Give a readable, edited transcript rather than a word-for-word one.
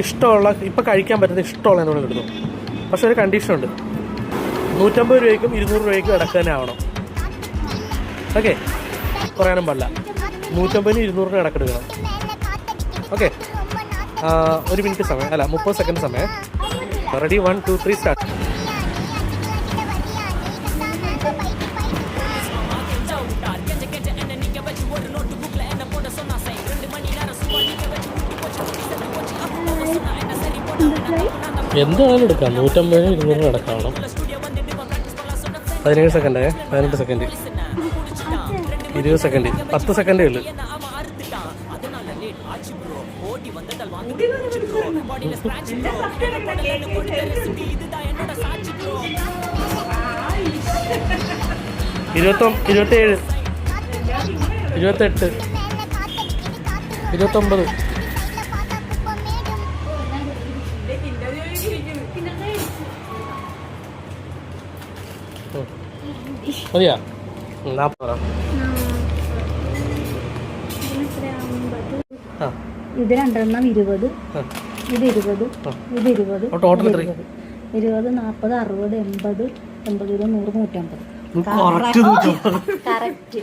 ഇഷ്ടമുള്ള ഇപ്പം കഴിക്കാൻ പറ്റുന്ന ഇഷ്ടമുള്ള എന്തെങ്കിലും എടുത്തു. പക്ഷെ ഒരു കണ്ടീഷനുണ്ട്, 150 രൂപയ്ക്കും 200 രൂപയ്ക്കും ഇടയ്ക്ക് തന്നെ ആവണം. ഓക്കെ, പറയാനും പാടില്ല. 150-നും 200-നും ഇടയ്ക്കെടുക്കണം. ഓക്കെ, 1 മിനിറ്റ് സമയം, അല്ല 30 സെക്കൻഡ് സമയം. Ready, 1 2 3 start. എന്തായാലും എടുക്കാം. 150-നും 200-നും ഇടയ്ക്കാവണം. 17 സെക്കൻഡ്, 18 സെക്കൻഡ്, 20 സെക്കൻഡ്, 10 സെക്കൻഡേ ഉള്ളൂ. ഇരുപത്തി 27, 28, 29. മതിയാ? 40. ഇത് 2 20, ഇത് 20, ഇത് 20, ടോട്ടൽ 20, 40, 60, 80, 80, 100, 150. കറക്റ്റ്.